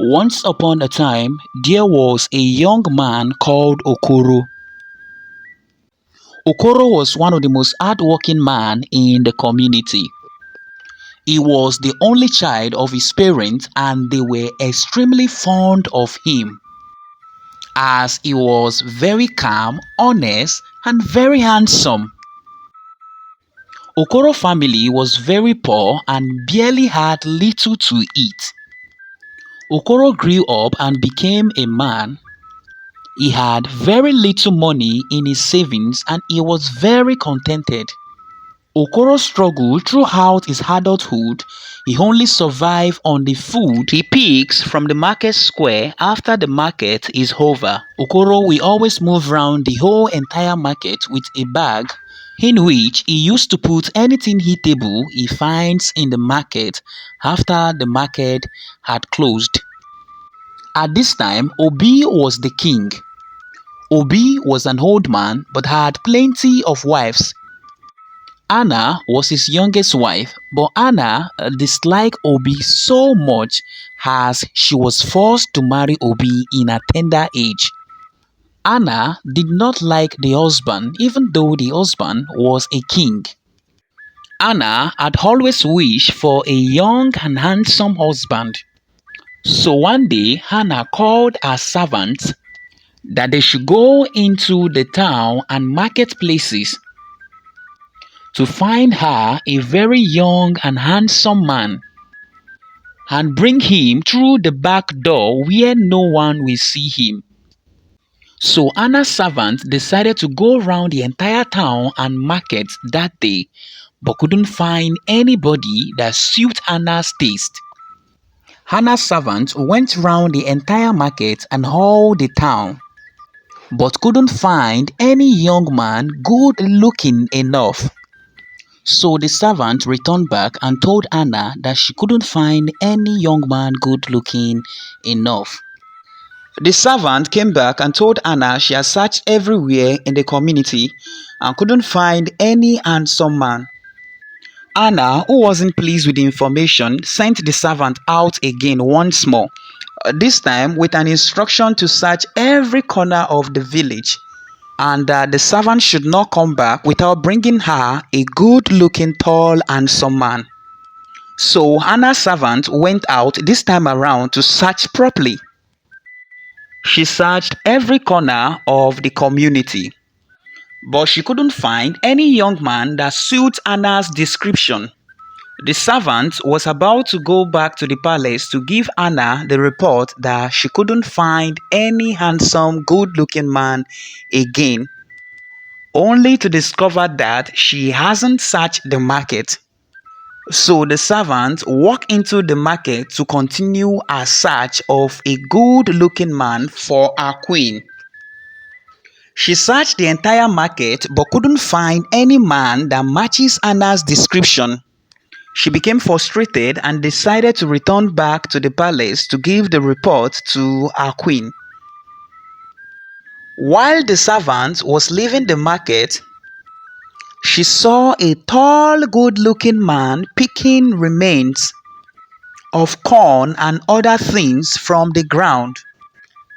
Once upon a time, there was a young man called Okoro. Okoro was one of the most hardworking men in the community. He was the only child of his parents and they were extremely fond of him as he was very calm, honest, and very handsome. Okoro family was very poor and barely had little to eat. Okoro grew up and became a man. He had very little money in his savings and he was very contented. Okoro struggled throughout his adulthood. He only survived on the food he picks from the market square after the market is over. Okoro will always move around the whole entire market with a bag in which he used to put anything eatable he finds in the market after the market had closed. At this time, Obi was the king. Obi was an old man but had plenty of wives. Anna was his youngest wife, but Anna disliked Obi so much as she was forced to marry Obi in a tender age. Anna did not like the husband even though the husband was a king. Anna had always wished for a young and handsome husband. So one day Anna called her servants that they should go into the town and marketplaces to find her a very young and handsome man and bring him through the back door where no one will see him. So Anna's servant decided to go around the entire town and market that day but couldn't find anybody that suited Anna's taste. Anna's servant went round the entire market and all the town but couldn't find any young man good looking enough. So the servant returned back and told Anna that she couldn't find any young man good looking enough. The servant came back and told Anna she had searched everywhere in the community and couldn't find any handsome man. Anna, who wasn't pleased with the information, sent the servant out again once more, this time with an instruction to search every corner of the village and that the servant should not come back without bringing her a good-looking, tall, handsome man. So Anna's servant went out this time around to search properly. She searched every corner of the community, but she couldn't find any young man that suited Anna's description. The servant was about to go back to the palace to give Anna the report that she couldn't find any handsome, good-looking man again, only to discover that she hasn't searched the market. So the servant walked into the market to continue her search of a good-looking man for her queen. She searched the entire market but couldn't find any man that matches Anna's description. She became frustrated and decided to return back to the palace to give the report to her queen. While the servant was leaving the market, she saw a tall, good-looking man picking remains of corn and other things from the ground.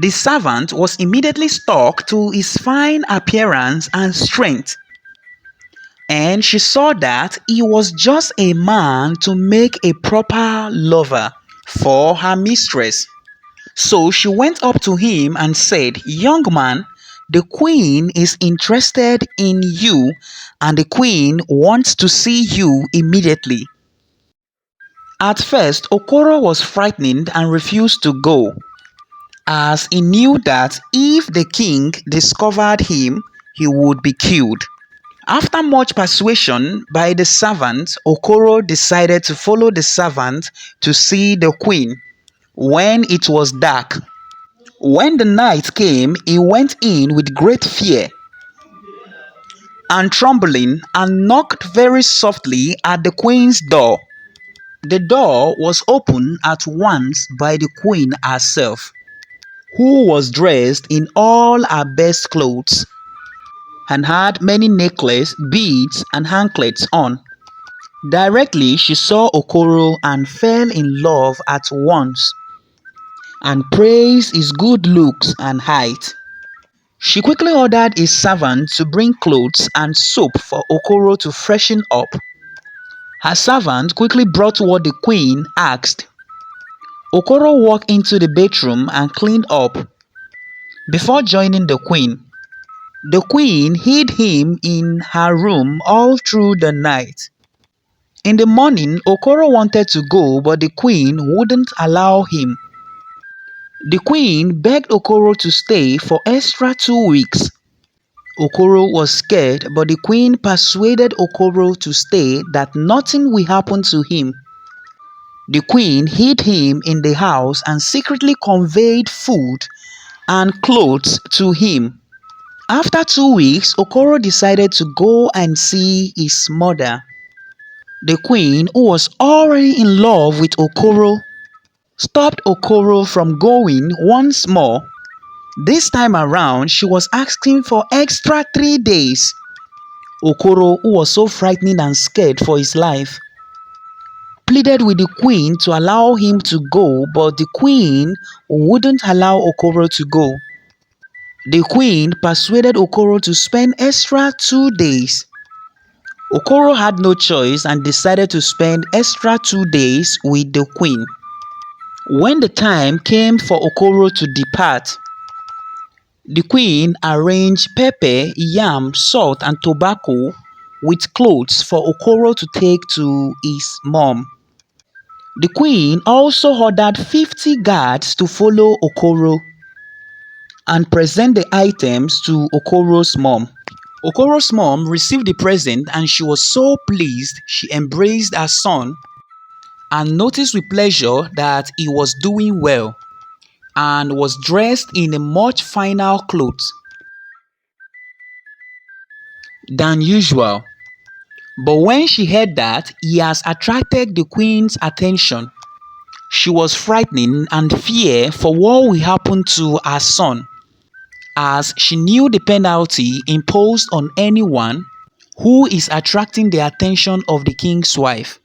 The servant was immediately struck to his fine appearance and strength, and she saw that he was just a man to make a proper lover for her mistress. So she went up to him and said, "Young man, the queen is interested in you and the queen wants to see you immediately." At first, Okoro was frightened and refused to go, as he knew that if the king discovered him, he would be killed. After much persuasion by the servant, Okoro decided to follow the servant to see the queen when it was dark. When the night came, he went in with great fear and trembling and knocked very softly at the queen's door. The door was opened at once by the queen herself, who was dressed in all her best clothes and had many necklaces, beads, and anklets on. Directly she saw Okoro and fell in love at once. and praised his good looks and height. She quickly ordered his servant to bring clothes and soap for Okoro to freshen up. Her servant quickly brought what the queen asked. Okoro walked into the bedroom and cleaned up before joining the queen. The queen hid him in her room all through the night. In the morning, Okoro wanted to go, but the queen wouldn't allow him. The queen begged Okoro to stay for extra 2 weeks. Okoro was scared, but the queen persuaded Okoro to stay that nothing will happen to him. The queen hid him in the house and secretly conveyed food and clothes to him. After 2 weeks, Okoro decided to go and see his mother. The queen, who was already in love with Okoro, stopped Okoro from going once more. This time around, she was asking for extra 3 days. Okoro, who was so frightened and scared for his life, pleaded with the queen to allow him to go, but the queen wouldn't allow Okoro to go. The queen persuaded Okoro to spend extra 2 days. Okoro had no choice and decided to spend extra 2 days with the queen. When the time came for Okoro to depart, the queen arranged pepper, yam, salt and tobacco with clothes for Okoro to take to his mom. The queen also ordered 50 guards to follow Okoro and present the items to Okoro's mom. Okoro's mom received the present and she was so pleased she embraced her son and noticed with pleasure that he was doing well and was dressed in a much finer clothes than usual. But when she heard that he has attracted the queen's attention, she was frightened and feared for what will happen to her son, as she knew the penalty imposed on anyone who is attracting the attention of the king's wife.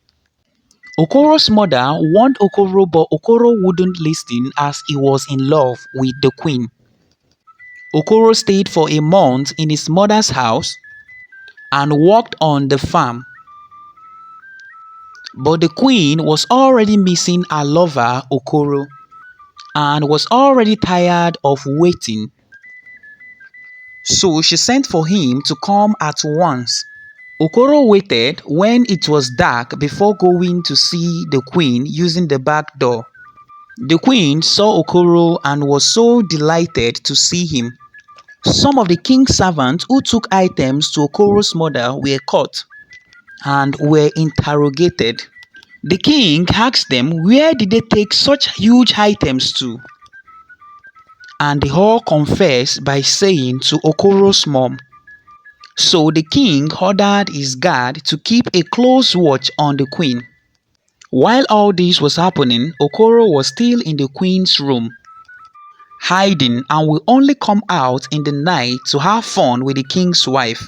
Okoro's mother warned Okoro, but Okoro wouldn't listen as he was in love with the queen. Okoro stayed for a month in his mother's house and worked on the farm. But the queen was already missing her lover Okoro and was already tired of waiting. So she sent for him to come at once. Okoro waited when it was dark before going to see the queen using the back door. The queen saw Okoro and was so delighted to see him. Some of the king's servants who took items to Okoro's mother were caught and were interrogated. The king asked them where did they take such huge items to, and they all confessed by saying to Okoro's mom. So the king ordered his guard to keep a close watch on the queen. While all this was happening, Okoro was still in the queen's room, hiding, and will only come out in the night to have fun with the king's wife.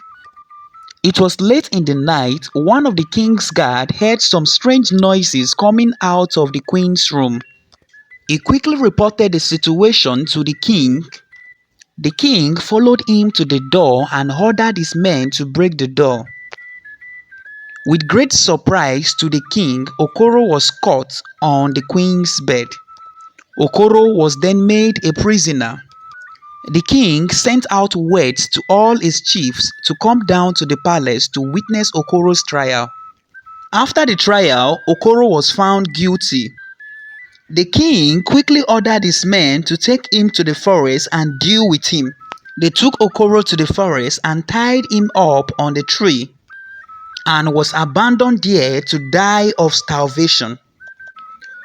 It was late in the night. One of the king's guard heard some strange noises coming out of the queen's room. He quickly reported the situation to the king. The king followed him to the door and ordered his men to break the door. With great surprise to the king, Okoro was caught on the queen's bed. Okoro was then made a prisoner. The king sent out word to all his chiefs to come down to the palace to witness Okoro's trial. After the trial, Okoro was found guilty. The king quickly ordered his men to take him to the forest and deal with him. They took Okoro to the forest and tied him up on the tree and was abandoned there to die of starvation.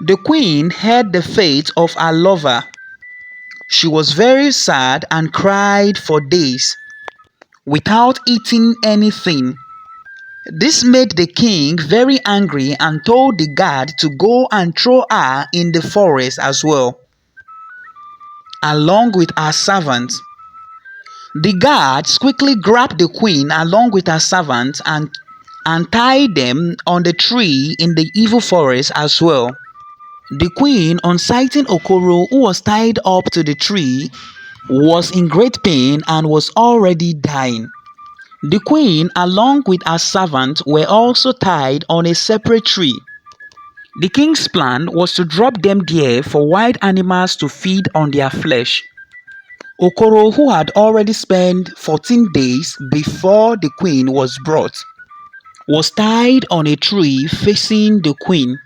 The queen heard the fate of her lover. She was very sad and cried for days without eating anything. This made the king very angry and told the guard to go and throw her in the forest as well, along with her servants. The guards quickly grabbed the queen along with her servants and tied them on the tree in the evil forest as well. The queen, on sighting Okoro, who was tied up to the tree, was in great pain and was already dying. The queen, along with her servant, were also tied on a separate tree. The king's plan was to drop them there for wild animals to feed on their flesh. Okoro, who had already spent 14 days before the queen was brought, was tied on a tree facing the queen.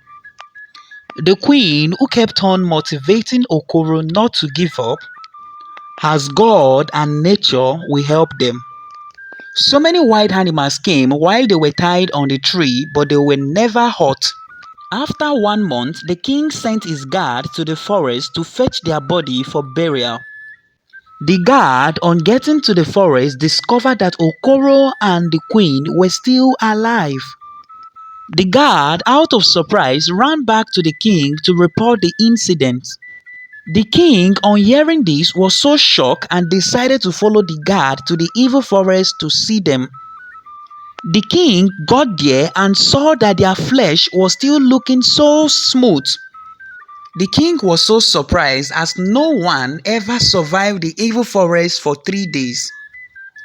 The queen, who kept on motivating Okoro not to give up, as God and nature will help them. So many wild animals came while they were tied on the tree, but they were never hurt. After 1 month, the king sent his guard to the forest to fetch their body for burial. The guard, on getting to the forest, discovered that Okoro and the queen were still alive. The guard, out of surprise, ran back to the king to report the incident. The king, on hearing this, was so shocked and decided to follow the guard to the evil forest to see them. The king got there and saw that their flesh was still looking so smooth. The king was so surprised as no one ever survived the evil forest for 3 days.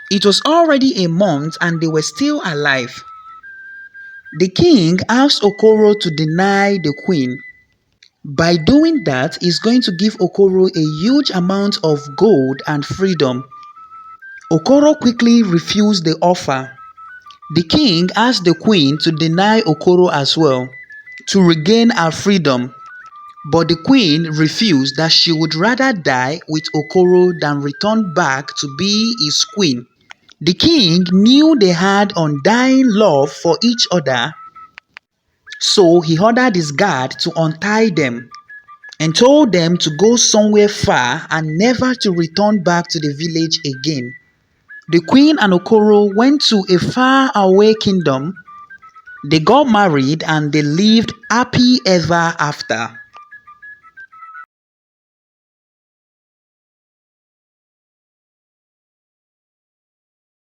It was already a month and they were still alive. The king asked Okoro to deny the queen. By doing that, he's going to give Okoro a huge amount of gold and freedom. Okoro quickly refused the offer. The king asked the queen to deny Okoro as well, to regain her freedom. But the queen refused, that she would rather die with Okoro than return back to be his queen. The king knew they had undying love for each other, so he ordered his guard to untie them and told them to go somewhere far and never to return back to the village again. The queen and Okoro went to a faraway kingdom. They got married and they lived happy ever after.